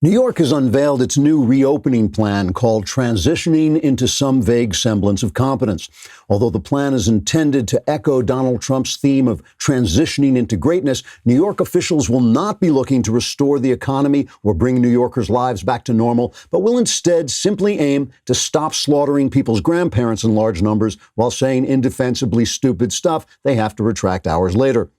New York has unveiled its new reopening plan called Transitioning into Some Vague Semblance of Competence. Although the plan is intended to echo Donald Trump's theme of transitioning into greatness, New York officials will not be looking to restore the economy or bring New Yorkers' lives back to normal, but will instead simply aim to stop slaughtering people's grandparents in large numbers while saying indefensibly stupid stuff they have to retract hours later.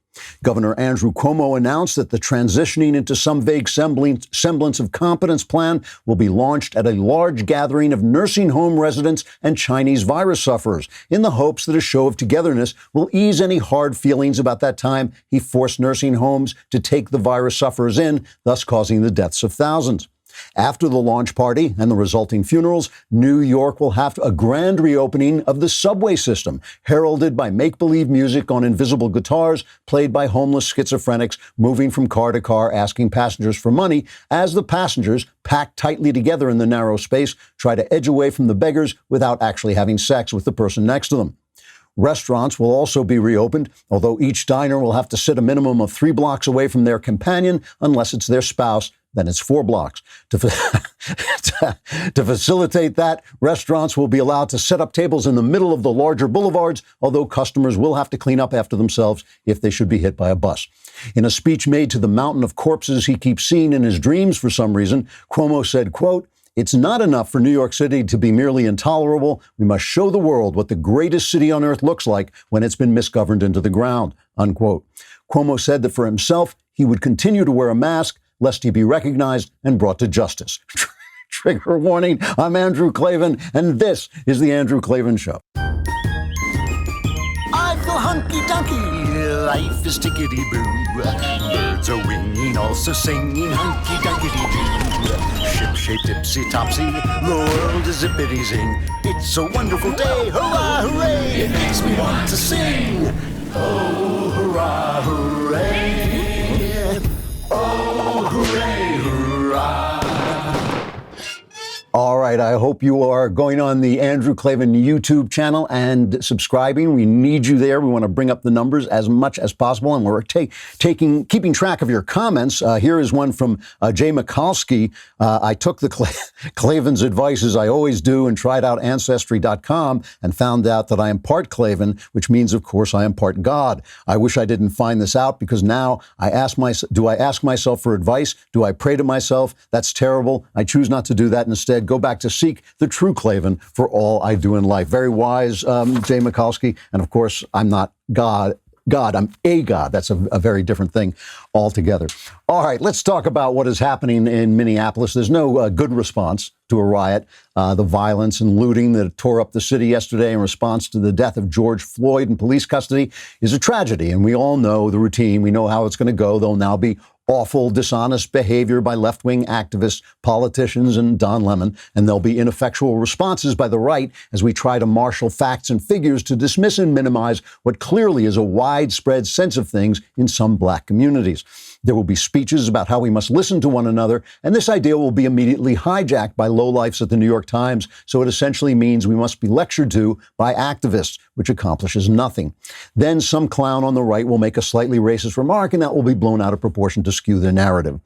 Governor Andrew Cuomo announced that the Transitioning into Some Vague Semblance of Competence plan will be launched at a large gathering of nursing home residents and Chinese virus sufferers in the hopes that a show of togetherness will ease any hard feelings about that time he forced nursing homes to take the virus sufferers in, thus causing the deaths of thousands. After the launch party and the resulting funerals, New York will have a grand reopening of the subway system, heralded by make-believe music on invisible guitars played by homeless schizophrenics moving from car to car asking passengers for money as the passengers, packed tightly together in the narrow space, try to edge away from the beggars without actually having sex with the person next to them. Restaurants will also be reopened, although each diner will have to sit a minimum of 3 blocks away from their companion unless it's their spouse. Then it's 4 blocks. To facilitate that, restaurants will be allowed to set up tables in the middle of the larger boulevards, although customers will have to clean up after themselves if they should be hit by a bus. In a speech made to the mountain of corpses he keeps seeing in his dreams for some reason, Cuomo said, quote, "It's not enough for New York City to be merely intolerable. We must show the world what the greatest city on earth looks like when it's been misgoverned into the ground," unquote. Cuomo said that for himself, he would continue to wear a mask lest he be recognized and brought to justice. Trigger warning, I'm Andrew Klavan, and this is The Andrew Klavan Show. I feel hunky-dunky, life is tickety-boo. Birds are winging, also singing hunky-dunky-doo. Ship-shaped, ipsy-topsy, the world is zippity-zing. It's a wonderful day, hurrah, hooray! It makes me want to sing. Oh, hurrah, hooray! Oh, hooray, hurrah! All right, I hope you are going on the Andrew Klavan YouTube channel and subscribing. We need you there. We want to bring up the numbers as much as possible, and we're keeping track of your comments. Here is one from Jay Mikulski. I took the Klavan's advice, as I always do, and tried out Ancestry.com and found out that I am part Klavan, which means, of course, I am part God. I wish I didn't find this out because now do I ask myself for advice? Do I pray to myself? That's terrible. I choose not to do that. Instead, go back to seek the true Klavan for all I do in life. Very wise, Jay Mikulski. And of course, I'm not God. I'm a God. That's a very different thing altogether. All right, let's talk about what is happening in Minneapolis. There's no good response to a riot. The violence and looting that tore up the city yesterday in response to the death of George Floyd in police custody is a tragedy. And we all know the routine. We know how it's going to go. There'll now be awful, dishonest behavior by left-wing activists, politicians, and Don Lemon, and there'll be ineffectual responses by the right as we try to marshal facts and figures to dismiss and minimize what clearly is a widespread sense of things in some black communities. There will be speeches about how we must listen to one another, and this idea will be immediately hijacked by lowlifes at the New York Times, so it essentially means we must be lectured to by activists, which accomplishes nothing. Then some clown on the right will make a slightly racist remark, and that will be blown out of proportion to skew the narrative.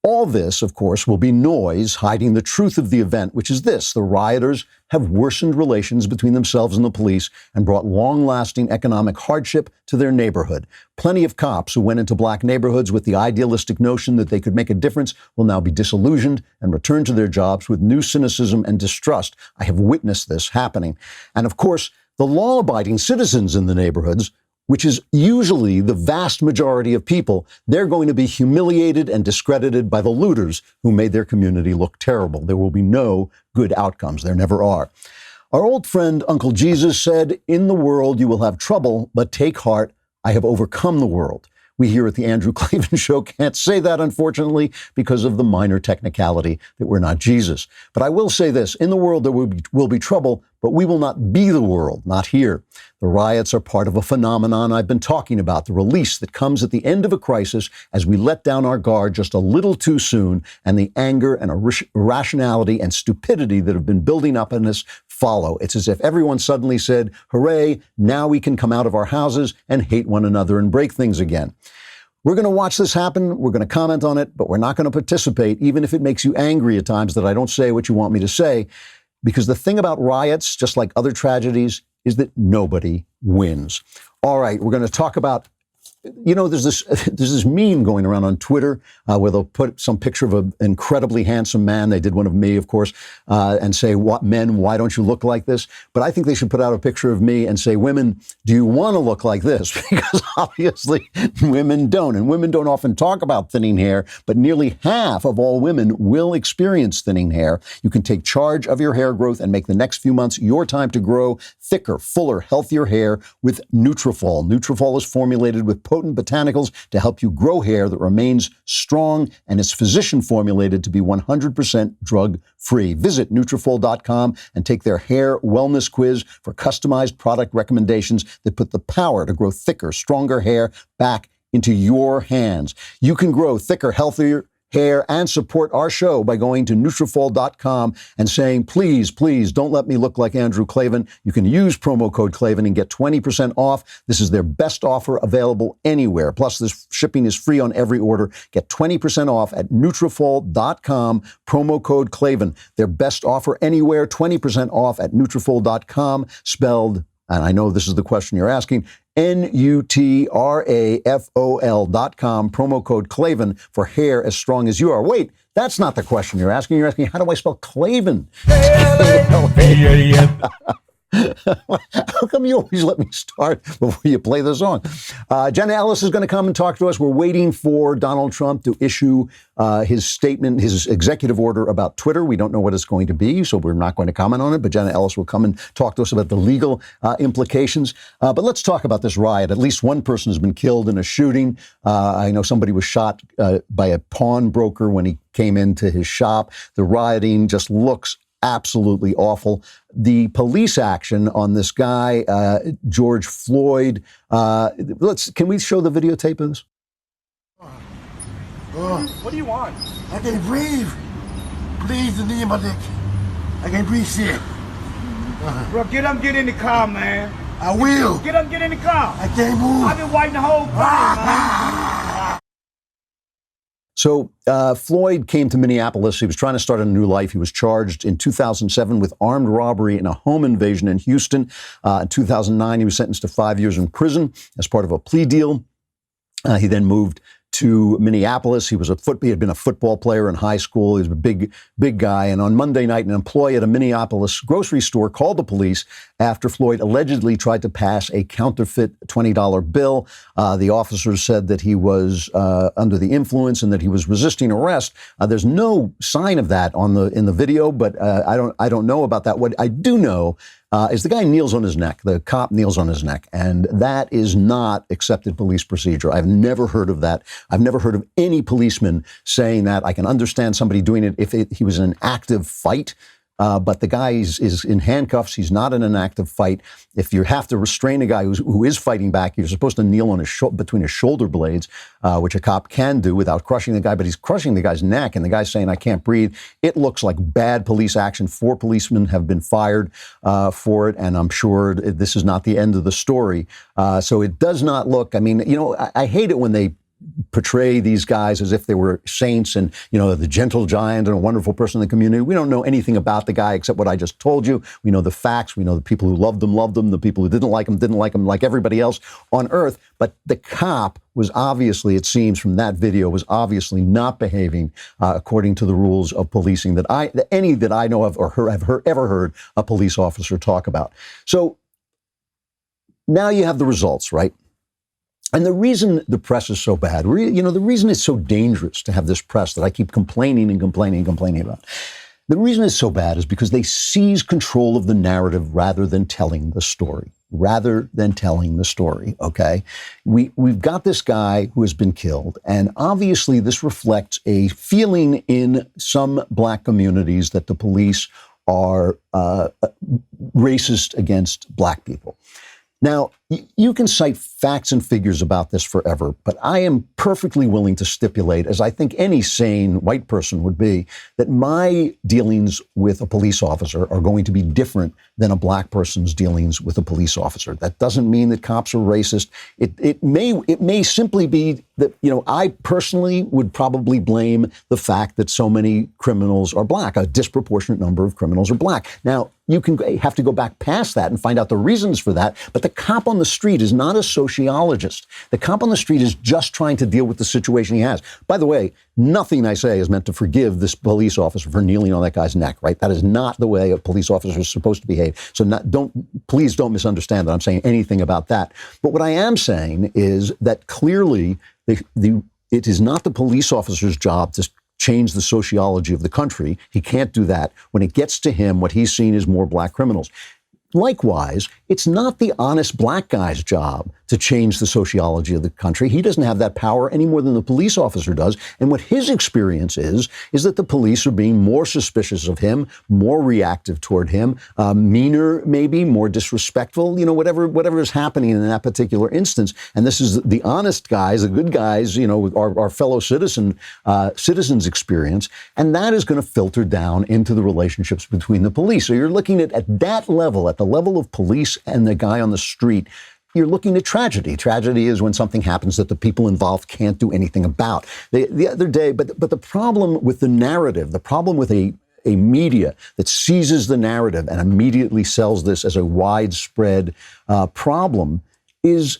All this, of course, will be noise hiding the truth of the event, which is this: the rioters have worsened relations between themselves and the police and brought long-lasting economic hardship to their neighborhood. Plenty of cops who went into black neighborhoods with the idealistic notion that they could make a difference will now be disillusioned and return to their jobs with new cynicism and distrust. I have witnessed this happening. And of course, the law-abiding citizens in the neighborhoods, which is usually the vast majority of people, they're going to be humiliated and discredited by the looters who made their community look terrible. There will be no good outcomes. There never are. Our old friend Uncle Jesus said, "In the world you will have trouble, but take heart, I have overcome the world." We here at the Andrew Klavan Show can't say that, unfortunately, because of the minor technicality that we're not Jesus. But I will say this: in the world there will be trouble, but we will not be the world, not here. The riots are part of a phenomenon I've been talking about, the release that comes at the end of a crisis as we let down our guard just a little too soon, and the anger and irrationality and stupidity that have been building up in us follow. It's as if everyone suddenly said, hooray, now we can come out of our houses and hate one another and break things again. We're going to watch this happen. We're going to comment on it, but we're not going to participate, even if it makes you angry at times that I don't say what you want me to say. Because the thing about riots, just like other tragedies, is that nobody wins. All right, we're going to talk about, there's this meme going around on Twitter where they'll put some picture of an incredibly handsome man. They did one of me, of course, and say, "What men? Why don't you look like this?" But I think they should put out a picture of me and say, "Women, do you want to look like this?" Because obviously women don't, and women don't often talk about thinning hair. But nearly half of all women will experience thinning hair. You can take charge of your hair growth and make the next few months your time to grow thicker, fuller, healthier hair with Nutrafol. Nutrafol is formulated with potent botanicals to help you grow hair that remains strong, and it's physician formulated to be 100% drug-free. Visit Nutrafol.com and take their hair wellness quiz for customized product recommendations that put the power to grow thicker, stronger hair back into your hands. You can grow thicker, healthier hair and support our show by going to Nutrafol.com and saying, "Please, please don't let me look like Andrew Klavan." You can use promo code Klavan and get 20% off. This is their best offer available anywhere. Plus, this shipping is free on every order. Get 20% off at Nutrafol.com, promo code Klavan. Their best offer anywhere, 20% off at Nutrafol.com, spelled, and I know this is the question you're asking, Nutrafol.com, promo code Klavan for hair as strong as you are. Wait, that's not the question you're asking. You're asking, how do I spell Klavan? How come you always let me start before you play the song? Jenna Ellis is going to come and talk to us. We're waiting for Donald Trump to issue his statement, his executive order about Twitter. We don't know what it's going to be, so we're not going to comment on it. But Jenna Ellis will come and talk to us about the legal implications. But let's talk about this riot. At least one person has been killed in a shooting. I know somebody was shot by a pawnbroker when he came into his shop. The rioting just looks absolutely awful. The police action on this guy, George Floyd. Can we show the videotape of this? What do you want? I can't breathe. Please, the knee in my neck. I can't breathe shit. Bro, get up, get in the car, man. I will. Get up, get in the car. I can't move. I've been waiting the whole time, man. So Floyd came to Minneapolis. He was trying to start a new life. He was charged in 2007 with armed robbery and a home invasion in Houston. In 2009, he was sentenced to 5 years in prison as part of a plea deal. He then moved to Minneapolis. He had been a football player in high school. He was a big guy. And on Monday night, an employee at a Minneapolis grocery store called the police after Floyd allegedly tried to pass a counterfeit $20 bill. The officers said that he was under the influence and that he was resisting arrest. There's no sign of that in the video, but I don't know about that. What I do know is the guy kneels on his neck. The cop kneels on his neck. And that is not accepted police procedure. I've never heard of that. I've never heard of any policeman saying that. I can understand somebody doing it if he was in an active fight. But the guy is in handcuffs. He's not in an active fight. If you have to restrain a guy who is fighting back, you're supposed to kneel on between his shoulder blades, which a cop can do without crushing the guy. But he's crushing the guy's neck, and the guy's saying, "I can't breathe." It looks like bad police action. 4 policemen have been fired for it, and I'm sure this is not the end of the story. So it does not look. I mean, I hate it when they portray these guys as if they were saints and, the gentle giant and a wonderful person in the community. We don't know anything about the guy except what I just told you. We know the facts. We know the people who loved him, the people who didn't like him like everybody else on earth. But the cop was obviously, it seems from that video, was obviously not behaving according to the rules of policing that I know of or have ever heard a police officer talk about. So now you have the results, right? And the reason the press is so bad, the reason it's so dangerous to have this press that I keep complaining about, the reason it's so bad is because they seize control of the narrative rather than telling the story. Okay? We've got this guy who has been killed, and obviously this reflects a feeling in some black communities that the police are racist against black people. Now, you can cite facts and figures about this forever, but I am perfectly willing to stipulate, as I think any sane white person would be, that my dealings with a police officer are going to be different than a black person's dealings with a police officer. That doesn't mean that cops are racist. It may simply be that, I personally would probably blame the fact that so many criminals are black. A disproportionate number of criminals are black. Now, you have to go back past that and find out the reasons for that. But the cop on the street is not a sociologist. The cop on the street is just trying to deal with the situation he has. By the way, nothing I say is meant to forgive this police officer for kneeling on that guy's neck, right? That is not the way a police officer is supposed to behave. So please don't misunderstand that I'm saying anything about that. But what I am saying is that clearly it is not the police officer's job to change the sociology of the country. He can't do that. When it gets to him, what he's seen is more black criminals. Likewise, it's not the honest black guy's job to change the sociology of the country. He doesn't have that power any more than the police officer does. And what his experience is that the police are being more suspicious of him, more reactive toward him, meaner, maybe more disrespectful, whatever is happening in that particular instance. And this is the honest guys, the good guys, our fellow citizens' experience. And that is going to filter down into the relationships between the police. So you're looking at that level, at the level of police and the guy on the street, you're looking at tragedy. Tragedy is when something happens that the people involved can't do anything about. The other day, but the problem with the narrative, the problem with a media that seizes the narrative and immediately sells this as a widespread problem is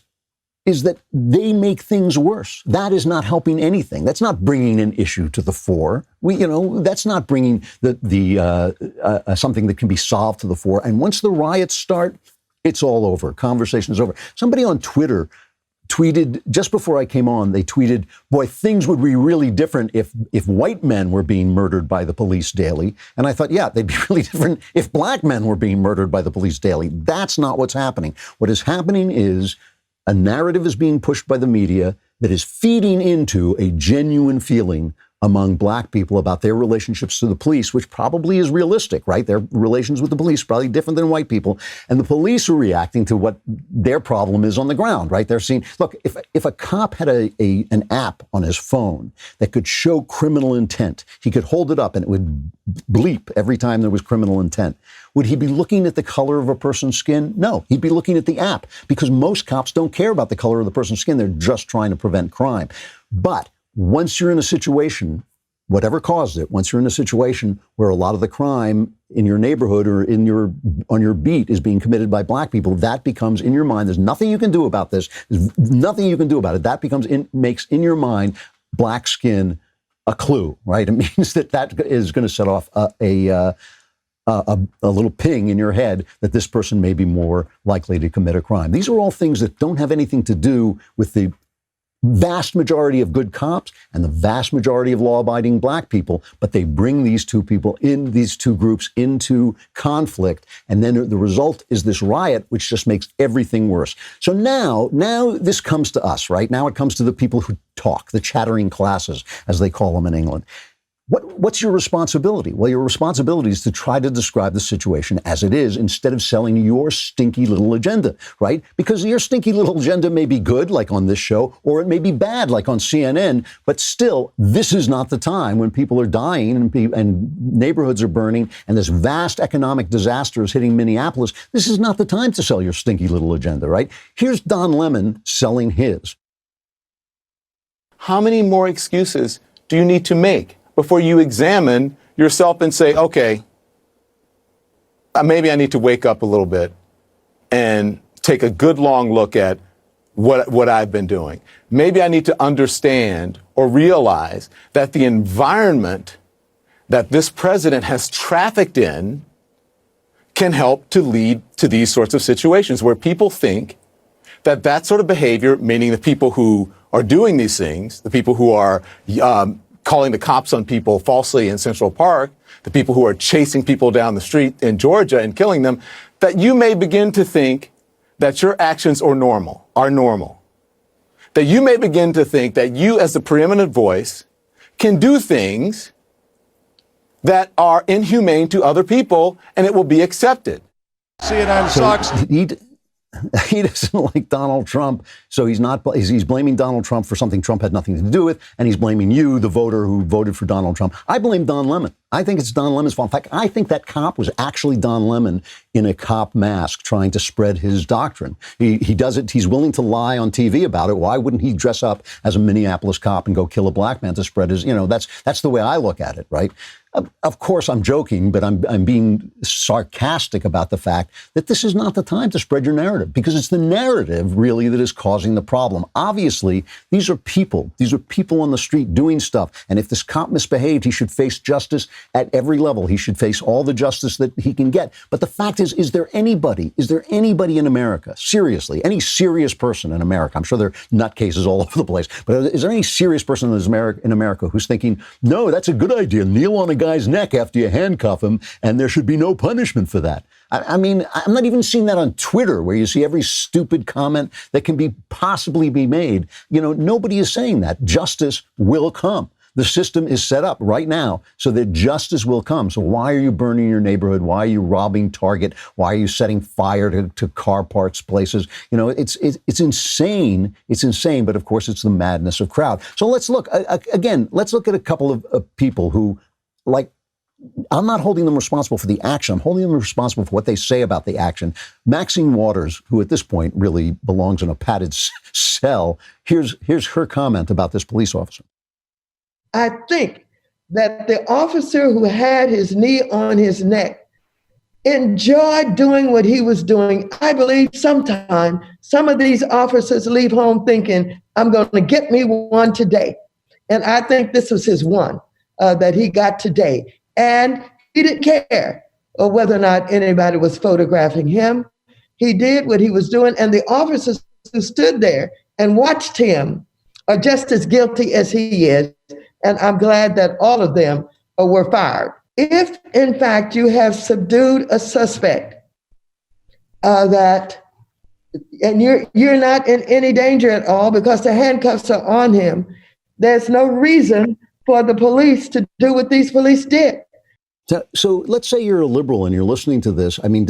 that they make things worse. That is not helping anything. That's not bringing an issue to the fore. That's not bringing something that can be solved to the fore. And once the riots start, it's all over. Conversation is over. Somebody on Twitter tweeted, just before I came on, they tweeted, boy, things would be really different if white men were being murdered by the police daily. And I thought, yeah, they'd be really different if black men were being murdered by the police daily. That's not what's happening. What is happening is a narrative is being pushed by the media that is feeding into a genuine feeling among black people about their relationships to the police, which probably is realistic, right? Their relations with the police are probably different than white people. And the police are reacting to what their problem is on the ground, right? They're seeing, look, if a cop had an app on his phone that could show criminal intent, he could hold it up and it would bleep every time there was criminal intent. Would he be looking at the color of a person's skin? No, he'd be looking at the app, because most cops don't care about the color of the person's skin. They're just trying to prevent crime. But once you're in a situation, whatever caused it, once you're in a situation where a lot of the crime in your neighborhood or on your beat is being committed by black people, that becomes in your mind. There's nothing you can do about this. There's nothing you can do about it. That makes in your mind black skin a clue, right? It means that is going to set off a little ping in your head that this person may be more likely to commit a crime. These are all things that don't have anything to do with the vast majority of good cops and the vast majority of law-abiding black people, but they bring these two groups into conflict, and then the result is this riot, which just makes everything worse. So now this comes to us, right? Now it comes to the people who talk, the chattering classes, as they call them in England. What's your responsibility? Well, your responsibility is to try to describe the situation as it is instead of selling your stinky little agenda, right? Because your stinky little agenda may be good, like on this show, or it may be bad, like on CNN, but still, this is not the time when people are dying and neighborhoods are burning and this vast economic disaster is hitting Minneapolis. This is not the time to sell your stinky little agenda, right? Here's Don Lemon selling his. How many more excuses do you need to make before you examine yourself and say, okay, maybe I need to wake up a little bit and take a good long look at what I've been doing. Maybe I need to understand or realize that the environment that this president has trafficked in can help to lead to these sorts of situations where people think that sort of behavior, meaning the people who are doing these things, the people who are calling the cops on people falsely in Central Park, the people who are chasing people down the street in Georgia and killing them, that you may begin to think that your actions are normal. That you may begin to think that you, as the preeminent voice, can do things that are inhumane to other people and it will be accepted. CNN sucks. he doesn't like Donald Trump, so he's blaming Donald Trump for something Trump had nothing to do with, and he's blaming you, the voter who voted for Donald Trump. I blame Don Lemon. I think it's Don Lemon's fault. In fact, I think that cop was actually Don Lemon in a cop mask trying to spread his doctrine. He does it. He's willing to lie on TV about it. Why wouldn't he dress up as a Minneapolis cop and go kill a black man to spread his, that's the way I look at it, right? Of course, I'm joking, but I'm being sarcastic about the fact that this is not the time to spread your narrative, because it's the narrative really that is causing the problem. Obviously, these are people. These are people on the street doing stuff. And if this cop misbehaved, he should face justice at every level. He should face all the justice that he can get. But the fact is there anybody in America, seriously, any serious person in America, I'm sure there are nutcases all over the place, but is there any serious person in America who's thinking, no, that's a good idea, kneel on a guy's neck after you handcuff him, and there should be no punishment for that? I mean, I'm not even seeing that on Twitter, where you see every stupid comment that can possibly be made. Nobody is saying that. Justice will come. The system is set up right now so that justice will come. So why are you burning your neighborhood? Why are you robbing Target? Why are you setting fire to car parts places? It's insane. It's insane. But of course, it's the madness of crowd. So let's look again. Let's look at a couple of people who, I'm not holding them responsible for the action. I'm holding them responsible for what they say about the action. Maxine Waters, who at this point really belongs in a padded cell. Here's her comment about this police officer. I think that the officer who had his knee on his neck enjoyed doing what he was doing. I believe sometimes some of these officers leave home thinking, I'm going to get me one today. And I think this was his one that he got today. And he didn't care whether or not anybody was photographing him. He did what he was doing. And the officers who stood there and watched him are just as guilty as he is. And I'm glad that all of them were fired. If, in fact, you have subdued a suspect and you're not in any danger at all because the handcuffs are on him, there's no reason for the police to do what these police did. So let's say you're a liberal and you're listening to this. I mean,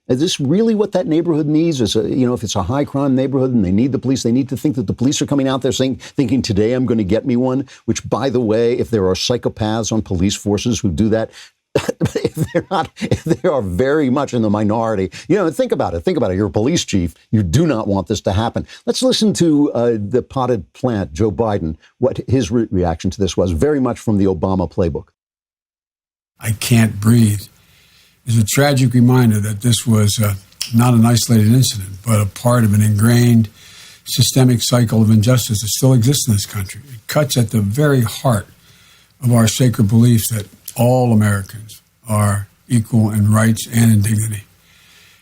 is this really what that neighborhood needs? If it's a high crime neighborhood and they need the police, they need to think that the police are coming out there thinking today I'm going to get me one, which, by the way, if there are psychopaths on police forces who do that, if they are very much in the minority, think about it. You're a police chief. You do not want this to happen. Let's listen to the potted plant, Joe Biden, what his reaction to this was, very much from the Obama playbook. I can't breathe is a tragic reminder that this was not an isolated incident, but a part of an ingrained systemic cycle of injustice that still exists in this country. It cuts at the very heart of our sacred belief that all Americans are equal in rights and in dignity.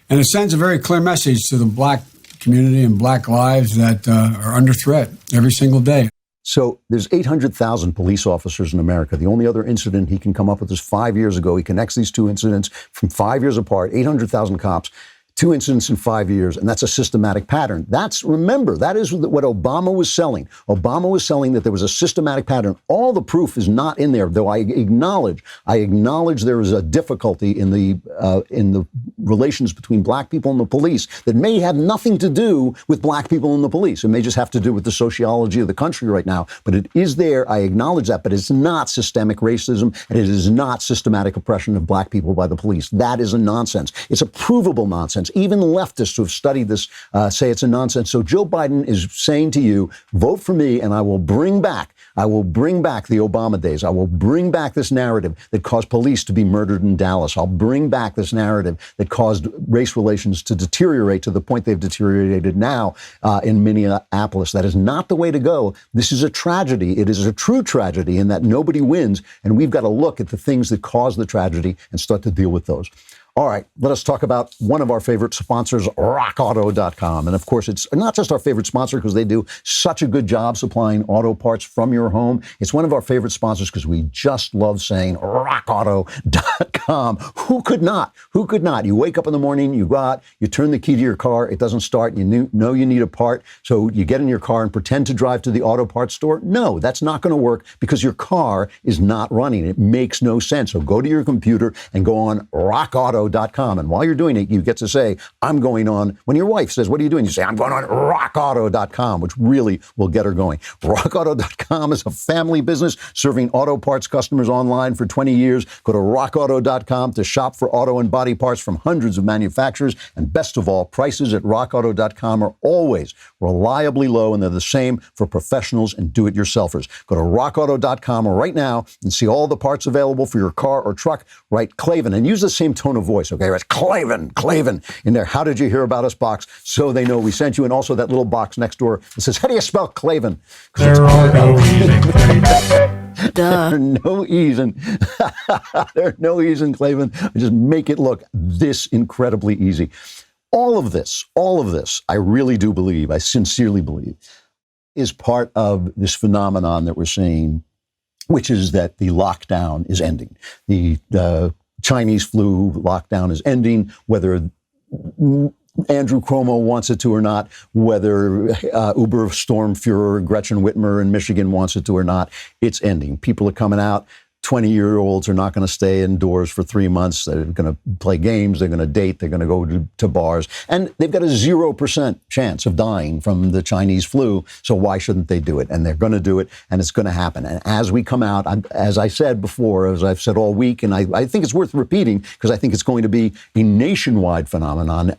And it sends a very clear message to the black community and black lives that are under threat every single day. So there's 800,000 police officers in America. The only other incident he can come up with is 5 years ago. He connects these two incidents from 5 years apart, 800,000 cops, 2 incidents in 5 years, and that's a systematic pattern. Remember, that is what Obama was selling. Obama was selling that there was a systematic pattern. All the proof is not in there, though I acknowledge there is a difficulty in the relations between black people and the police that may have nothing to do with black people and the police. It may just have to do with the sociology of the country right now, but it is there. I acknowledge that, but it's not systemic racism, and it is not systematic oppression of black people by the police. That is a nonsense. It's a provable nonsense. Even leftists who have studied this say it's a nonsense. So Joe Biden is saying to you, vote for me and I will bring back the Obama days. I will bring back this narrative that caused police to be murdered in Dallas. I'll bring back this narrative that caused race relations to deteriorate to the point they've deteriorated now in Minneapolis. That is not the way to go. This is a tragedy. It is a true tragedy in that nobody wins. And we've got to look at the things that caused the tragedy and start to deal with those. All right, let us talk about one of our favorite sponsors, rockauto.com. And of course, it's not just our favorite sponsor because they do such a good job supplying auto parts from your home. It's one of our favorite sponsors because we just love saying rockauto.com. rockauto.com. Who could not? Who could not? You wake up in the morning, you go out, you turn the key to your car, it doesn't start, you know you need a part, so you get in your car and pretend to drive to the auto parts store. No, that's not going to work because your car is not running. It makes no sense. So go to your computer and go on rockauto.com. And while you're doing it, you get to say, I'm going on, when your wife says, what are you doing? You say, I'm going on rockauto.com, which really will get her going. Rockauto.com is a family business serving auto parts customers online for 20 years. Go to rockauto.com to shop for auto and body parts from hundreds of manufacturers. And best of all, prices at rockauto.com are always reliably low, and they're the same for professionals and do-it-yourselfers. Go to rockauto.com right now and see all the parts available for your car or truck. Write Klavan and use the same tone of voice, okay? Write Klavan in there. How did you hear about us box so they know we sent you, and also that little box next door that says, how do you spell Klavan? There are no easy Klavan. There are no ease in there are no ease in Klavan. Just make it look this incredibly easy. All of this, I really do believe, I sincerely believe, is part of this phenomenon that we're seeing, which is that the lockdown is ending. The Chinese flu lockdown is ending, whether Andrew Cuomo wants it to or not, whether Uber Stormfuhrer Gretchen Whitmer in Michigan wants it to or not, it's ending. People are coming out. 20-year-olds are not going to stay indoors for 3 months. They're going to play games. They're going to date. They're going to go to bars. And they've got a 0% chance of dying from the Chinese flu. So why shouldn't they do it? And they're going to do it, and it's going to happen. And as we come out, as I said before, as I've said all week, and I think it's worth repeating because I think it's going to be a nationwide phenomenon,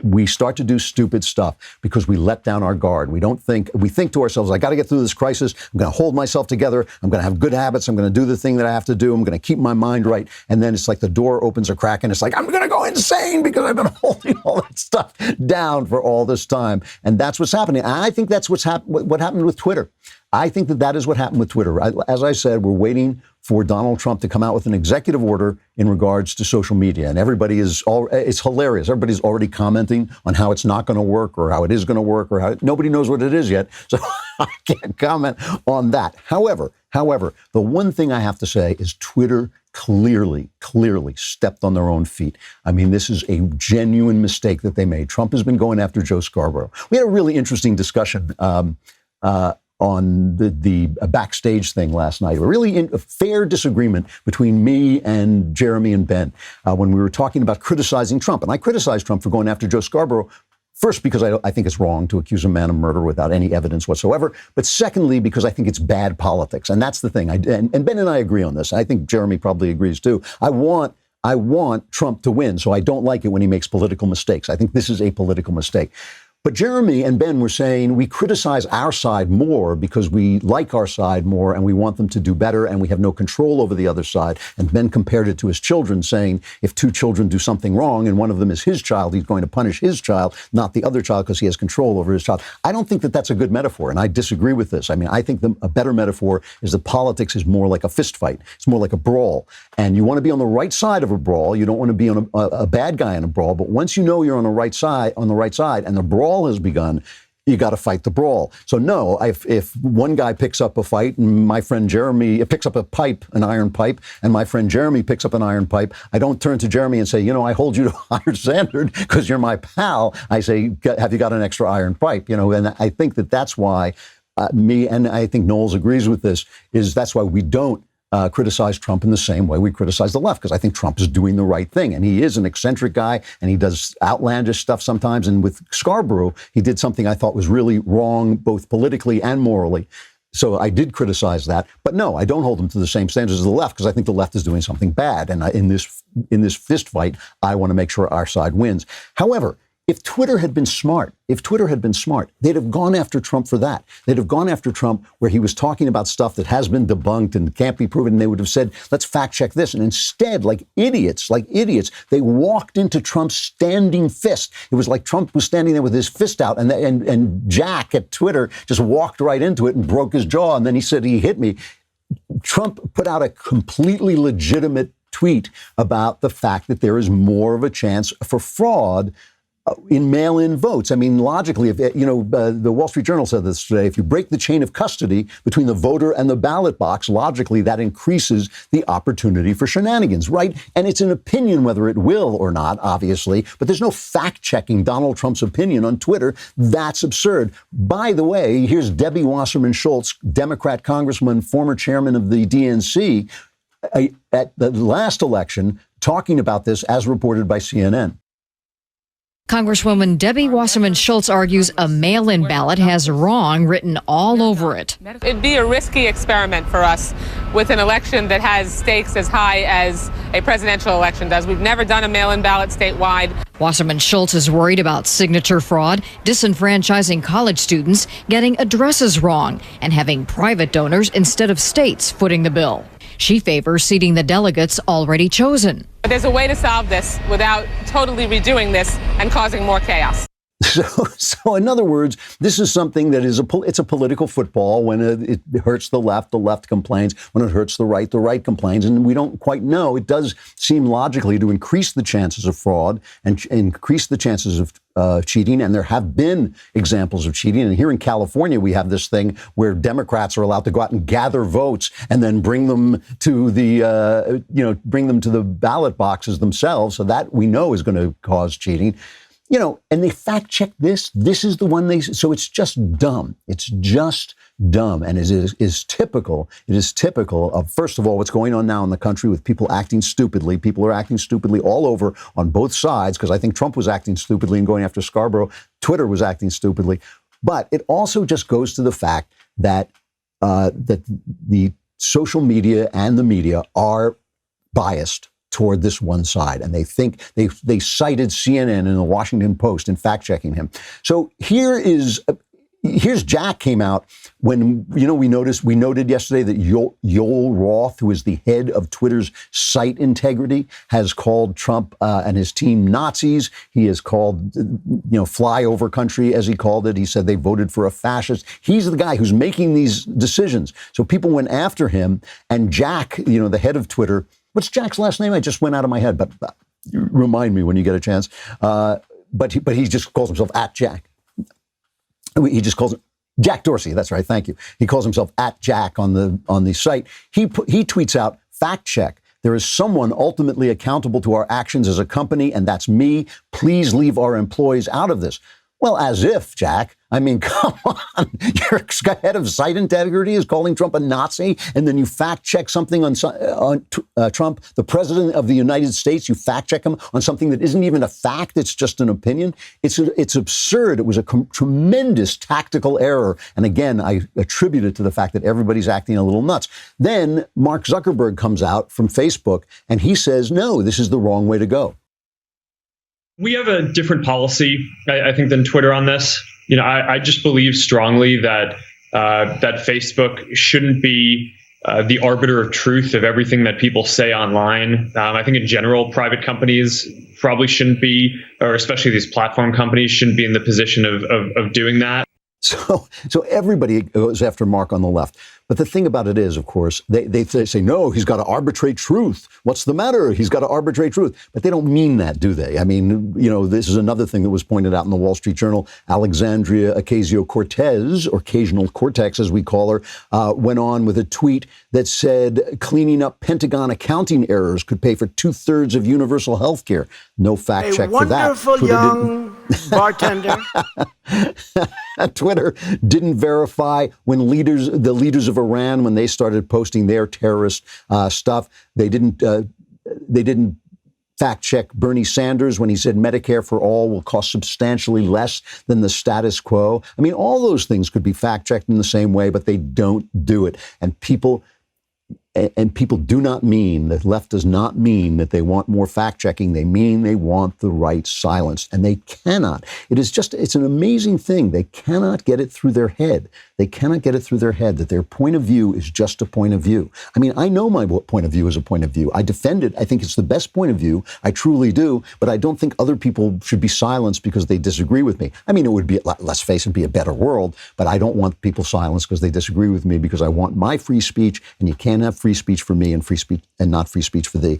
we start to do stupid stuff because we let down our guard. We think to ourselves, I got to get through this crisis. I'm going to hold myself together. I'm going to have good habits. I'm going to do the thing that I have to do. I'm going to keep my mind right. And then it's like the door opens a crack and it's like, I'm going to go insane because I've been holding all that stuff down for all this time. And that's what's happening. And I think that's what happened with Twitter. I think that is what happened with Twitter. As I said, we're waiting for Donald Trump to come out with an executive order in regards to social media. And it's hilarious. Everybody's already commenting on how it's not going to work or how it is going to work or how nobody knows what it is yet. So I can't comment on that. However, the one thing I have to say is Twitter clearly stepped on their own feet. I mean, this is a genuine mistake that they made. Trump has been going after Joe Scarborough. We had a really interesting discussion on the backstage thing last night. A fair disagreement between me and Jeremy and Ben when we were talking about criticizing Trump. And I criticized Trump for going after Joe Scarborough, first because I think it's wrong to accuse a man of murder without any evidence whatsoever, but secondly because I think it's bad politics. And that's the thing. And Ben and I agree on this. I think Jeremy probably agrees too. I want Trump to win, so I don't like it when he makes political mistakes. I think this is a political mistake. But Jeremy and Ben were saying we criticize our side more because we like our side more and we want them to do better and we have no control over the other side. And Ben compared it to his children, saying if two children do something wrong and one of them is his child, he's going to punish his child, not the other child, because he has control over his child. I don't think that that's a good metaphor, and I disagree with this. I mean, I think a better metaphor is that politics is more like a fist fight. It's more like a brawl. And you want to be on the right side of a brawl. You don't want to be on a bad guy in a brawl. But once you know you're on the right side, and the brawl has begun, you got to fight the brawl. So no, if one guy picks up a fight and my friend Jeremy picks up an iron pipe, and my friend Jeremy picks up an iron pipe, I don't turn to Jeremy and say, I hold you to a higher standard because you're my pal. I say, have you got an extra iron pipe? And I think that's why me, and I think Knowles agrees with this, that's why we don't criticize Trump in the same way we criticize the left, because I think Trump is doing the right thing. And he is an eccentric guy, and he does outlandish stuff sometimes. And with Scarborough, he did something I thought was really wrong, both politically and morally. So I did criticize that. But no, I don't hold him to the same standards as the left, because I think the left is doing something bad. And in this fist fight, I want to make sure our side wins. However, if Twitter had been smart, they'd have gone after Trump for that. They'd have gone after Trump where he was talking about stuff that has been debunked and can't be proven. And they would have said, let's fact check this. And instead, like idiots, they walked into Trump's standing fist. It was like Trump was standing there with his fist out, and Jack at Twitter just walked right into it and broke his jaw. And then he said, he hit me. Trump put out a completely legitimate tweet about the fact that there is more of a chance for fraud in mail-in votes. I mean, logically, if the Wall Street Journal said this today, if you break the chain of custody between the voter and the ballot box, logically that increases the opportunity for shenanigans, right? And it's an opinion whether it will or not, obviously, but there's no fact-checking Donald Trump's opinion on Twitter. That's absurd. By the way, here's Debbie Wasserman Schultz, Democrat congressman, former chairman of the DNC, at the last election, talking about this as reported by CNN. Congresswoman Debbie Wasserman Schultz argues a mail-in ballot has wrong written all over it. It'd be a risky experiment for us with an election that has stakes as high as a presidential election does. We've never done a mail-in ballot statewide. Wasserman Schultz is worried about signature fraud, disenfranchising college students, getting addresses wrong, and having private donors instead of states footing the bill. She favors seating the delegates already chosen. But there's a way to solve this without totally redoing this and causing more chaos. So in other words, this is something that is it's a political football. When it hurts the left complains. When it hurts the right complains. And we don't quite know. It does seem logically to increase the chances of fraud and increase the chances of cheating. And there have been examples of cheating. And here in California, we have this thing where Democrats are allowed to go out and gather votes and then bring them to the ballot boxes themselves. So that we know is going to cause cheating. And they fact check this. This is the one so it's just dumb. It's just dumb. And it is typical. It is typical of, first of all, what's going on now in the country with people acting stupidly. People are acting stupidly all over on both sides, because I think Trump was acting stupidly and going after Scarborough. Twitter was acting stupidly. But it also just goes to the fact that that the social media and the media are biased toward this one side. And they think they cited CNN and the Washington Post in fact checking him. So here's Jack came out when, we noted yesterday that Yoel Roth, who is the head of Twitter's site integrity, has called Trump and his team Nazis. He has called, flyover country, as he called it. He said they voted for a fascist. He's the guy who's making these decisions. So people went after him, and Jack, the head of Twitter, what's Jack's last name? I just went out of my head, but remind me when you get a chance. But he just calls himself @Jack. He just calls him Jack Dorsey. That's right. Thank you. He calls himself @Jack on the site. He tweets out, "Fact check. There is someone ultimately accountable to our actions as a company, and that's me. Please leave our employees out of this." Well, as if, Jack. I mean, come on. Your head of site integrity is calling Trump a Nazi, and then you fact-check something on Trump, the president of the United States. You fact-check him on something that isn't even a fact. It's just an opinion. It's absurd. It was a tremendous tactical error. And again, I attribute it to the fact that everybody's acting a little nuts. Then Mark Zuckerberg comes out from Facebook, and he says, no, this is the wrong way to go. We have a different policy, I think, than Twitter on this. I just believe strongly that Facebook shouldn't be the arbiter of truth of everything that people say online. I think in general, private companies probably shouldn't be, or especially these platform companies shouldn't be in the position of doing that. So everybody goes after Mark on the left. But the thing about it is, of course, they say, no, he's got to arbitrate truth. What's the matter? He's got to arbitrate truth. But they don't mean that, do they? I mean, this is another thing that was pointed out in the Wall Street Journal. Alexandria Ocasio-Cortez, or Occasional Cortex, as we call her, went on with a tweet that said cleaning up Pentagon accounting errors could pay for 2/3 of universal health care. No fact check for that. Wonderful young bartender. Twitter didn't verify when the leaders of Iran, when they started posting their terrorist stuff, they didn't fact check Bernie Sanders when he said Medicare for all will cost substantially less than the status quo. I mean, all those things could be fact checked in the same way, but they don't do it. And people do not mean, the left does not mean that they want more fact-checking. They mean they want the right silence. And they cannot. It's an amazing thing. They cannot get it through their head. They cannot get it through their head that their point of view is just a point of view. I mean, I know my point of view is a point of view. I defend it. I think it's the best point of view. I truly do. But I don't think other people should be silenced because they disagree with me. I mean, it would be, let's face it, be a better world. But I don't want people silenced because they disagree with me, because I want my free speech. And you can't have free free speech for me and free speech and not free speech for thee.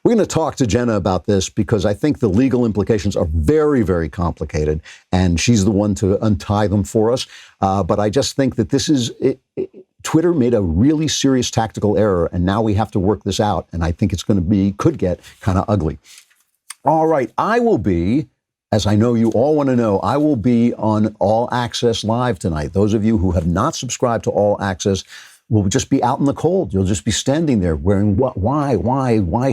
We're going to talk to Jenna about this because I think the legal implications are very, very complicated, and she's the one to untie them for us. But I just think that this is Twitter made a really serious tactical error, and now we have to work this out. And I think it's going to could get kind of ugly. All right, I will be, as I know you all want to know, I will be on All Access Live tonight. Those of you who have not subscribed to All Access will just be out in the cold. You'll just be standing there wearing what? Why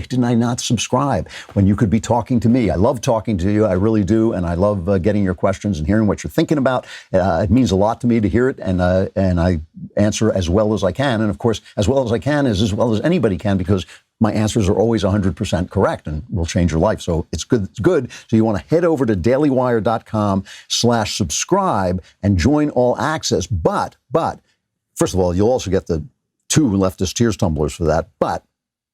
didn't I not subscribe when you could be talking to me? I love talking to you. I really do. And I love getting your questions and hearing what you're thinking about. It means a lot to me to hear it. And I answer as well as I can. And of course, as well as I can is as well as anybody can, because my answers are always 100% correct and will change your life. So it's good. It's good. So you want to head over to dailywire.com/subscribe and join All Access. But first of all, you'll also get the 2 leftist tears tumblers for that. But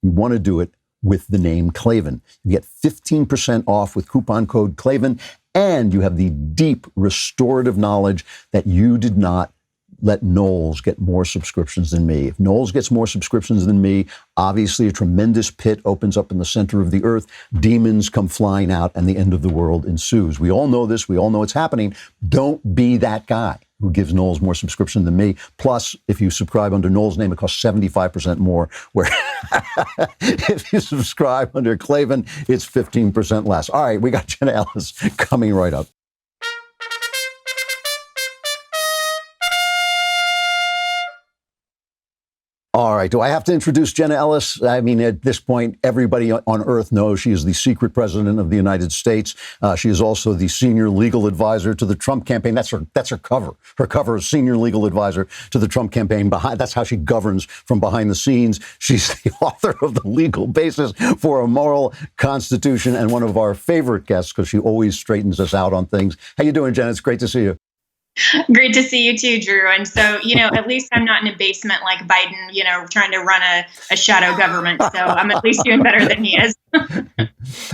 you want to do it with the name Klavan. You get 15% off with coupon code Klavan, and you have the deep restorative knowledge that you did not let Knowles get more subscriptions than me. If Knowles gets more subscriptions than me, obviously a tremendous pit opens up in the center of the earth. Demons come flying out and the end of the world ensues. We all know this. We all know it's happening. Don't be that guy who gives Knowles more subscription than me. Plus, if you subscribe under Knowles' name, it costs 75% more. Where if you subscribe under Klavan, it's 15% less. All right, we got Jenna Ellis coming right up. All right. Do I have to introduce Jenna Ellis? I mean, at this point, everybody on earth knows she is the secret president of the United States. She is also the senior legal advisor to the Trump campaign. That's her cover. Her cover is senior legal advisor to the Trump campaign. That's how she governs from behind the scenes. She's the author of The Legal Basis for a Moral Constitution and one of our favorite guests because she always straightens us out on things. How you doing, Jenna? It's great to see you. Great to see you too, Drew. And so, at least I'm not in a basement like Biden, trying to run a shadow government. So I'm at least doing better than he is.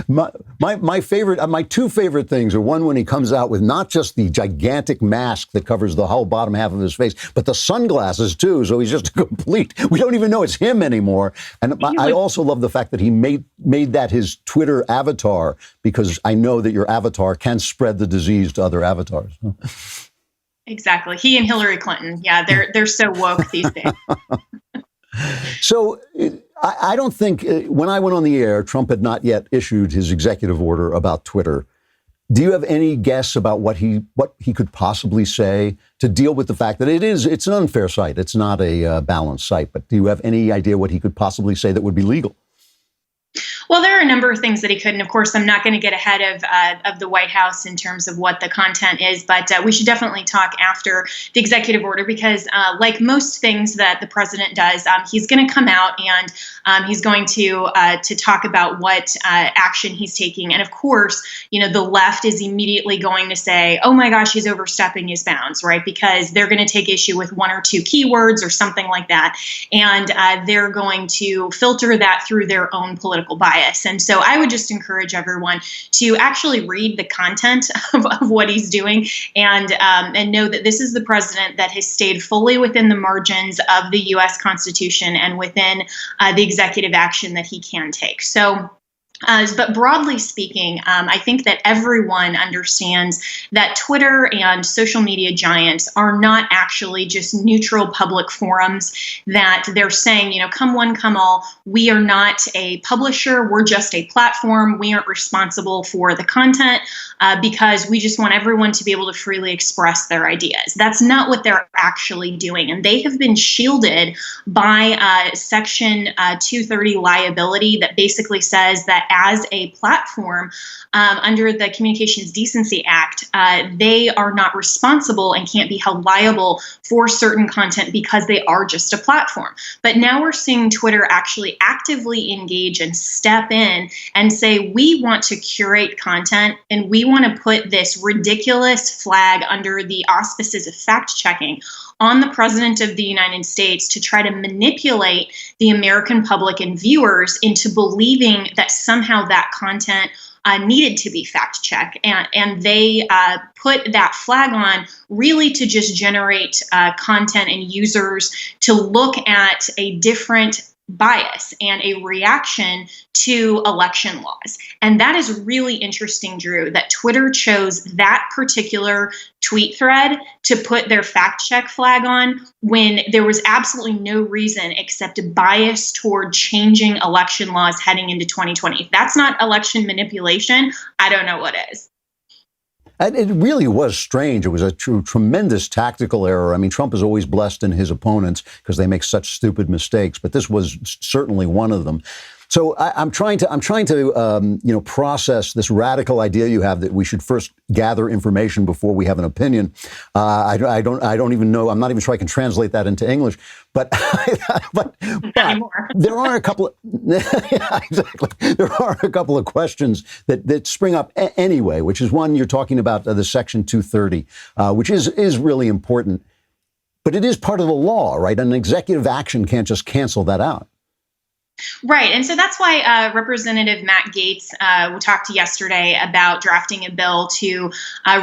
My 2 favorite things are one, when he comes out with not just the gigantic mask that covers the whole bottom half of his face, but the sunglasses too. So he's just a complete, we don't even know it's him anymore. And I also love the fact that he made that his Twitter avatar, because I know that your avatar can spread the disease to other avatars. Exactly. He and Hillary Clinton. Yeah, they're so woke these days. So I don't think when I went on the air, Trump had not yet issued his executive order about Twitter. Do you have any guess about what he could possibly say to deal with the fact that it's an unfair site? It's not a balanced site. But do you have any idea what he could possibly say that would be legal? Well, there are a number of things that he could. And of course, I'm not going to get ahead of the White House in terms of what the content is. But we should definitely talk after the executive order, because like most things that the president does, he's going to come out and he's going to talk about what action he's taking. And of course, the left is immediately going to say, oh, my gosh, he's overstepping his bounds, right? Because they're going to take issue with 1 or 2 keywords or something like that. And they're going to filter that through their own political bias. And so I would just encourage everyone to actually read the content of what he's doing and know that this is the president that has stayed fully within the margins of the U.S. Constitution and within the executive action that he can take. So but broadly speaking, I think that everyone understands that Twitter and social media giants are not actually just neutral public forums that they're saying, come one, come all. We are not a publisher. We're just a platform. We aren't responsible for the content because we just want everyone to be able to freely express their ideas. That's not what they're actually doing. And they have been shielded by Section 230 liability that basically says that as a platform under the Communications Decency Act, they are not responsible and can't be held liable for certain content because they are just a platform. But now we're seeing Twitter actually actively engage and step in and say, we want to curate content and we want to put this ridiculous flag under the auspices of fact checking on the president of the United States to try to manipulate the American public and viewers into believing that somehow that content needed to be fact checked. And they put that flag on really to just generate content and users to look at a different bias and a reaction to election laws. And that is really interesting, Drew, that Twitter chose that particular tweet thread to put their fact check flag on when there was absolutely no reason except a bias toward changing election laws heading into 2020. If that's not election manipulation, I don't know what is. And it really was strange. It was a tremendous tactical error. I mean, Trump is always blessed in his opponents because they make such stupid mistakes, but this was certainly one of them. So I'm trying to process this radical idea you have that we should first gather information before we have an opinion. I don't even know. I'm not even sure I can translate that into English. But there are a couple of yeah, exactly. There are a couple of questions that spring up anyway. Which is one, you're talking about the Section 230, which is really important. But it is part of the law, right? An executive action can't just cancel that out. Right. And so that's why Representative Matt Gaetz we talked yesterday about drafting a bill to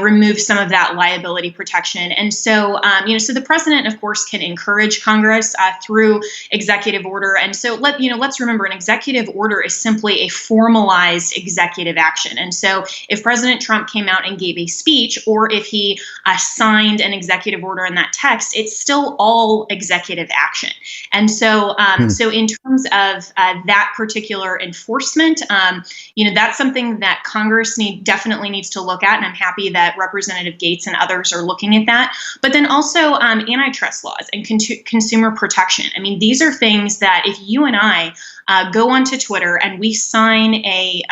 remove some of that liability protection. And so, so the president, of course, can encourage Congress through executive order. And so let's remember an executive order is simply a formalized executive action. And so if President Trump came out and gave a speech, or if he signed an executive order in that text, it's still all executive action. And so, so in terms of that particular enforcement, that's something that Congress definitely needs to look at. And I'm happy that Representative Gaetz and others are looking at that. But then also antitrust laws and consumer protection. I mean, these are things that if you and I go onto Twitter and we sign a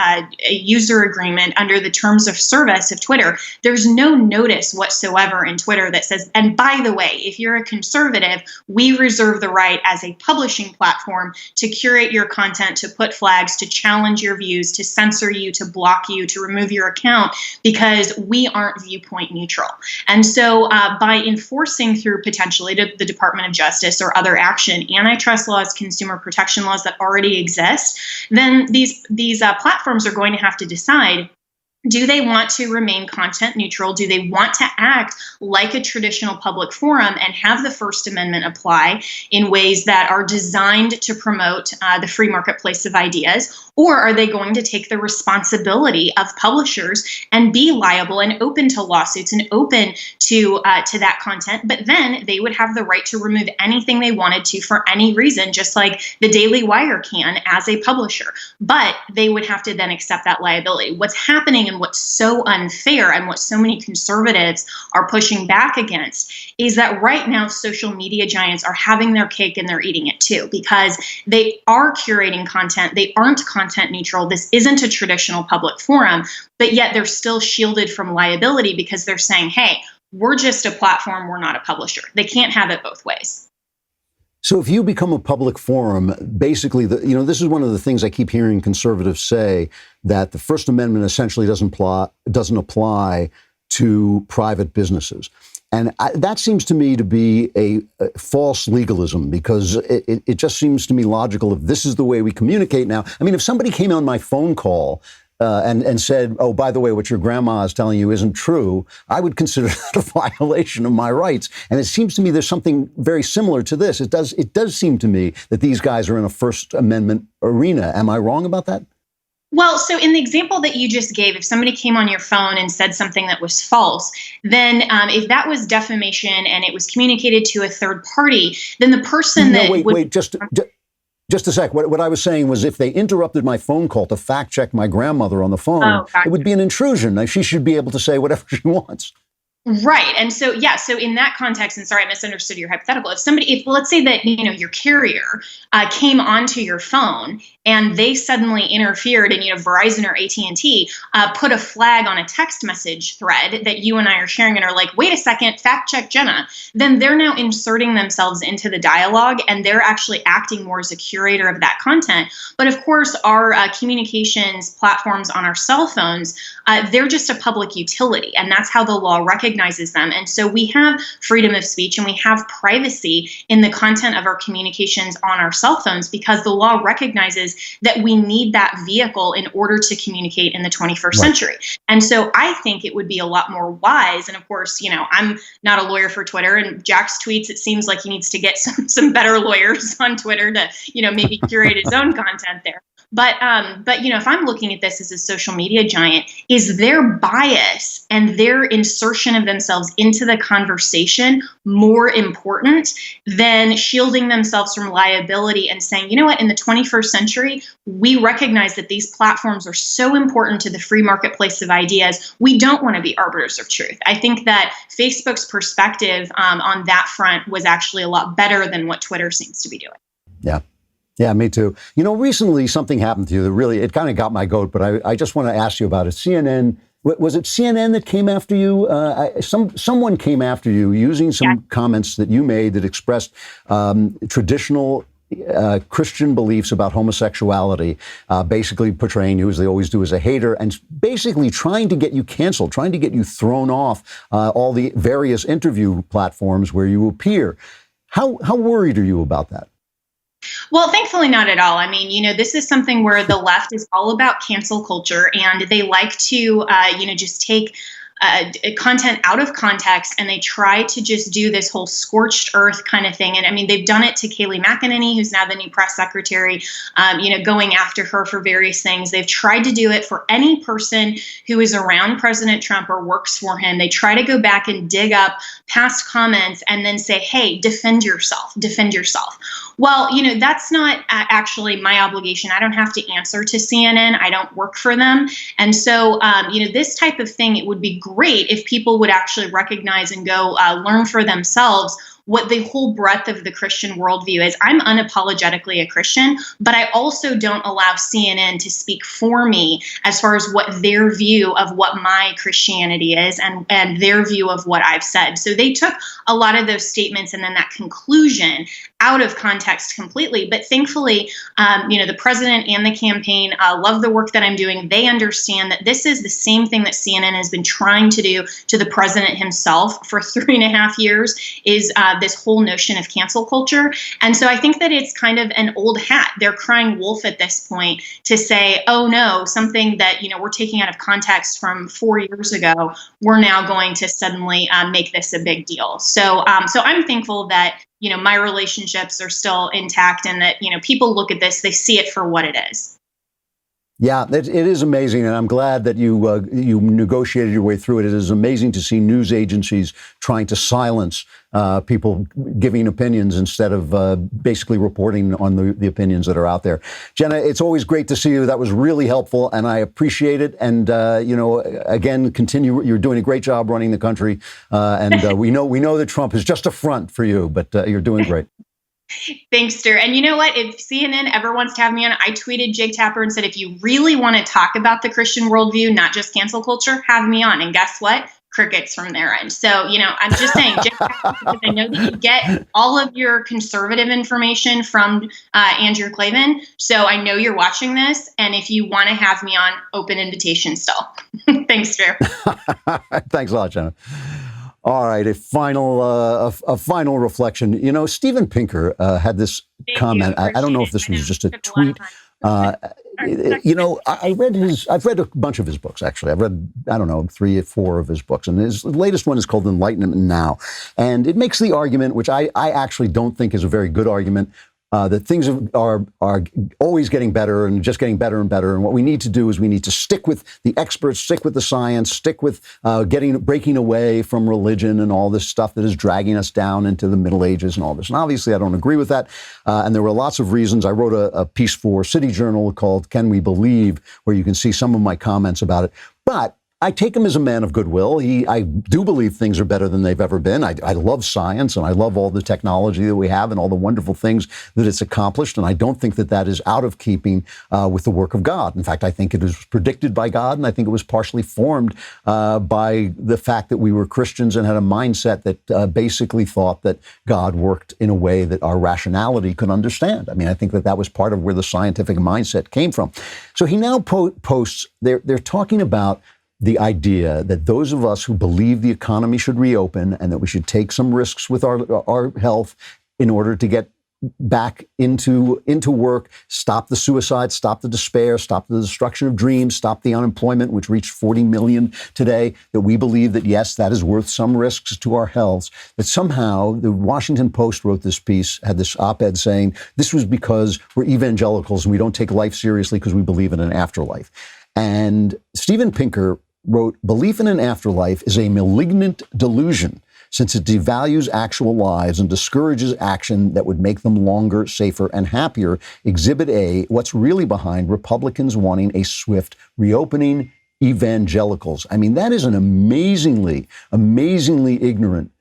user agreement under the terms of service of Twitter, there's no notice whatsoever in Twitter that says, and by the way, if you're a conservative, we reserve the right as a publishing platform to curate your content, to put flags, to challenge your views, to censor you, to block you, to remove your account, because we aren't viewpoint neutral. And so by enforcing through potentially the Department of Justice or other action, antitrust laws, consumer protection laws that already exist, then these platforms are going to have to decide, do they want to remain content neutral? Do they want to act like a traditional public forum and have the First Amendment apply in ways that are designed to promote the free marketplace of ideas? Or are they going to take the responsibility of publishers and be liable and open to lawsuits and open to that content? But then they would have the right to remove anything they wanted to for any reason, just like the Daily Wire can as a publisher. But they would have to then accept that liability. What's happening and what's so unfair and what so many conservatives are pushing back against is that right now social media giants are having their cake and they're eating it too, because they are curating content. They aren't content neutral. This isn't a traditional public forum, but yet they're still shielded from liability because they're saying, hey, we're just a platform. We're not a publisher. They can't have it both ways. So if you become a public forum, basically, this is one of the things I keep hearing conservatives say, that the First Amendment essentially doesn't apply to private businesses. And that seems to me to be a false legalism, because it just seems to me logical if this is the way we communicate now. I mean, if somebody came on my phone call and said, oh, by the way, what your grandma is telling you isn't true, I would consider that a violation of my rights. And it seems to me there's something very similar to this. It does seem to me that these guys are in a First Amendment arena. Am I wrong about that? Well, so in the example that you just gave, if somebody came on your phone and said something that was false, then if that was defamation and it was communicated to a third party, then the person Just a sec. What I was saying was, if they interrupted my phone call to fact check my grandmother on the phone, it would be an intrusion. She should be able to say whatever she wants. Right. And so, so in that context, and sorry, I misunderstood your hypothetical. If let's say that, your carrier came onto your phone and they suddenly interfered and, Verizon or AT&T put a flag on a text message thread that you and I are sharing and are like, wait a second, fact check Jenna, then they're now inserting themselves into the dialogue and they're actually acting more as a curator of that content. But of course, our communications platforms on our cell phones, they're just a public utility. And that's how the law recognizes recognizes them. And so we have freedom of speech and we have privacy in the content of our communications on our cell phones because the law recognizes that we need that vehicle in order to communicate in the 21st century. And so I think it would be a lot more wise. And of course, I'm not a lawyer for Twitter, and Jack's tweets, it seems like he needs to get some better lawyers on Twitter to, maybe curate his own content there. But if I'm looking at this as a social media giant, is their bias and their insertion of themselves into the conversation more important than shielding themselves from liability and saying, you know what, in the 21st century, we recognize that these platforms are so important to the free marketplace of ideas. We don't want to be arbiters of truth. I think that Facebook's perspective on that front was actually a lot better than what Twitter seems to be doing. Yeah. Yeah, me too. Recently something happened to you that really, it kind of got my goat, but I just want to ask you about it. CNN, was it CNN that came after you? Someone came after you using some comments that you made that expressed traditional Christian beliefs about homosexuality, basically portraying you, as they always do, as a hater, and basically trying to get you canceled, trying to get you thrown off all the various interview platforms where you appear. How worried are you about that? Well, thankfully not at all. I mean, this is something where the left is all about cancel culture, and they like to, just take content out of context, and they try to just do this whole scorched earth kind of thing. And I mean, they've done it to Kayleigh McEnany, who's now the new press secretary, going after her for various things. They've tried to do it for any person who is around President Trump or works for him. They try to go back and dig up past comments and then say, hey, defend yourself, defend yourself. Well, that's not actually my obligation. I don't have to answer to CNN. I don't work for them. And so, this type of thing, it would be great if people would actually recognize and go learn for themselves what the whole breadth of the Christian worldview is. I'm unapologetically a Christian, but I also don't allow CNN to speak for me as far as what their view of what my Christianity is and their view of what I've said. So they took a lot of those statements and then that conclusion out of context completely. But thankfully, the president and the campaign love the work that I'm doing. They understand that this is the same thing that CNN has been trying to do to the president himself for 3.5 years, is this whole notion of cancel culture. And so I think that it's kind of an old hat. They're crying wolf at this point to say, oh no, something that, we're taking out of context from 4 years ago, we're now going to suddenly make this a big deal. So I'm thankful that, my relationships are still intact and that, people look at this, they see it for what it is. Yeah, it is amazing, and I'm glad that you negotiated your way through it. It is amazing to see news agencies trying to silence people giving opinions instead of basically reporting on the opinions that are out there. Jenna, it's always great to see you. That was really helpful, and I appreciate it. And again, continue. You're doing a great job running the country, and we know that Trump is just a front for you, but you're doing great. Thanks, Ster. And you know what? If CNN ever wants to have me on, I tweeted Jake Tapper and said, if you really want to talk about the Christian worldview, not just cancel culture, have me on. And guess what? Crickets from their end. So, I'm just saying, Jake Tapper, because I know that you get all of your conservative information from Andrew Klavan. So I know you're watching this. And if you want to have me on, open invitation still. Thanks, Ster. Thanks a lot, Jenna. All right, a final reflection. Steven Pinker had this comment. I don't know if this was just a tweet. I've read a bunch of his books, actually. I've read, 3 or 4 of his books. And his latest one is called Enlightenment Now. And it makes the argument, which I actually don't think is a very good argument, that things are always getting better and just getting better and better. And what we need to do is we need to stick with the experts, stick with the science, stick with breaking away from religion and all this stuff that is dragging us down into the Middle Ages and all this. And obviously, I don't agree with that. And there were lots of reasons. I wrote a piece for City Journal called Can We Believe, where you can see some of my comments about it. But I take him as a man of goodwill. I do believe things are better than they've ever been. I love science, and I love all the technology that we have and all the wonderful things that it's accomplished. And I don't think that is out of keeping with the work of God. In fact, I think it was predicted by God, and I think it was partially formed by the fact that we were Christians and had a mindset that basically thought that God worked in a way that our rationality could understand. I mean, I think that was part of where the scientific mindset came from. So he now posts, they're talking about the idea that those of us who believe the economy should reopen and that we should take some risks with our health in order to get back into work, stop the suicide, stop the despair, stop the destruction of dreams, stop the unemployment, which reached 40 million today, that we believe that, yes, that is worth some risks to our health, that somehow the Washington Post wrote this piece, had this op-ed saying this was because we're evangelicals and we don't take life seriously because we believe in an afterlife. And Steven Pinker wrote, belief in an afterlife is a malignant delusion, since it devalues actual lives and discourages action that would make them longer, safer, and happier. Exhibit A, what's really behind Republicans wanting a swift reopening, evangelicals. I mean, that is an amazingly ignorant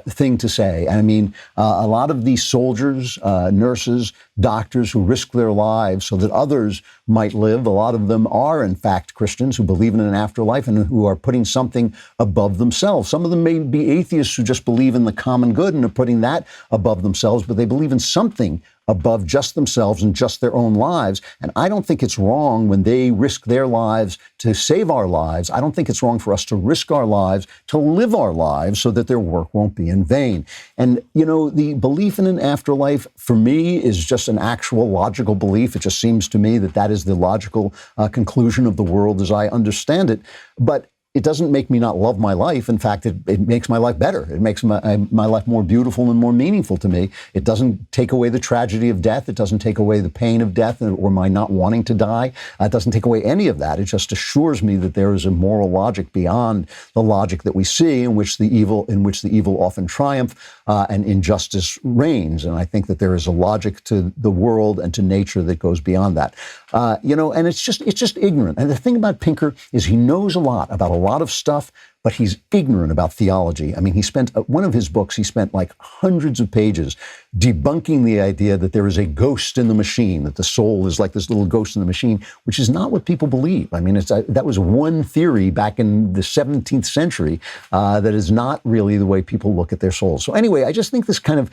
thing to say. I mean, a lot of these soldiers, nurses, doctors who risk their lives so that others might live, a lot of them are, in fact, Christians who believe in an afterlife and who are putting something above themselves. Some of them may be atheists who just believe in the common good and are putting that above themselves, but they believe in something above just themselves and just their own lives. And I don't think it's wrong when they risk their lives to save our lives. I don't think it's wrong for us to risk our lives, to live our lives so that their work won't be in vain. And, you know, the belief in an afterlife, for me, is just an actual logical belief. It just seems to me that that is the logical conclusion of the world as I understand it. But it doesn't make me not love my life. In fact, it makes my life better. It makes my life more beautiful and more meaningful to me. It doesn't take away the tragedy of death. It doesn't take away the pain of death or my not wanting to die. It doesn't take away any of that. It just assures me that there is a moral logic beyond the logic that we see, in which the evil often triumph and injustice reigns. And I think that there is a logic to the world and to nature that goes beyond that. And it's just ignorant. And the thing about Pinker is he knows a lot about a lot of stuff, but he's ignorant about theology. I mean, he spent one of his books, he spent like hundreds of pages debunking the idea that there is a ghost in the machine, that the soul is like this little ghost in the machine, which is not what people believe. I mean, that was one theory back in the 17th century that is not really the way people look at their souls. So anyway, I just think this kind of,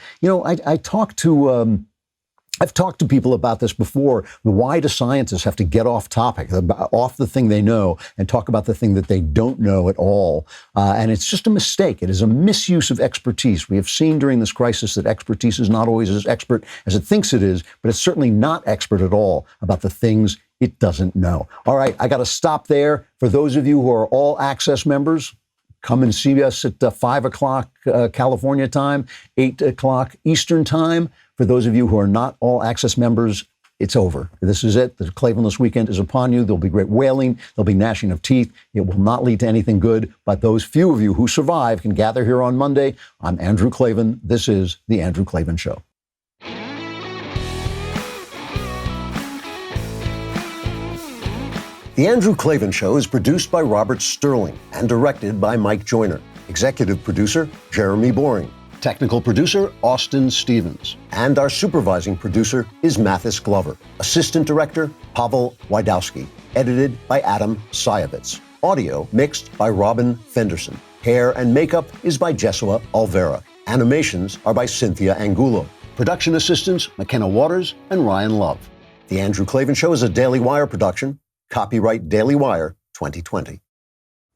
I've talked to people about this before. Why do scientists have to get off topic, off the thing they know, and talk about the thing that they don't know at all? And it's just a mistake. It is a misuse of expertise. We have seen during this crisis that expertise is not always as expert as it thinks it is, but it's certainly not expert at all about the things it doesn't know. All right, I got to stop there. For those of you who are all access members, come and see us at 5 o'clock California time, 8 o'clock Eastern time. For those of you who are not all access members, it's over. This is it. The Klavanless weekend is upon you. There'll be great wailing. There'll be gnashing of teeth. It will not lead to anything good. But those few of you who survive can gather here on Monday. I'm Andrew Klavan. This is The Andrew Klavan Show. The Andrew Klavan Show is produced by Robert Sterling and directed by Mike Joyner. Executive producer, Jeremy Boring. Technical producer, Austin Stevens. And our supervising producer is Mathis Glover. Assistant director, Pavel Wydowski. Edited by Adam Sayevitz. Audio mixed by Robin Fenderson. Hair and makeup is by Jesua Alvera. Animations are by Cynthia Angulo. Production assistants, McKenna Waters and Ryan Love. The Andrew Klavan Show is a Daily Wire production. Copyright Daily Wire 2020.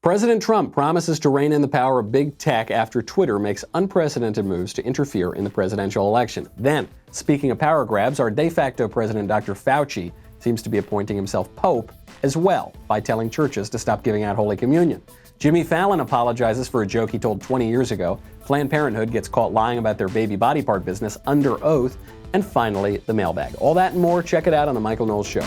President Trump promises to rein in the power of big tech after Twitter makes unprecedented moves to interfere in the presidential election. Then, speaking of power grabs, our de facto president, Dr. Fauci, seems to be appointing himself Pope as well by telling churches to stop giving out Holy Communion. Jimmy Fallon apologizes for a joke he told 20 years ago. Planned Parenthood gets caught lying about their baby body part business under oath. And finally, the mailbag. All that and more, check it out on The Michael Knowles Show.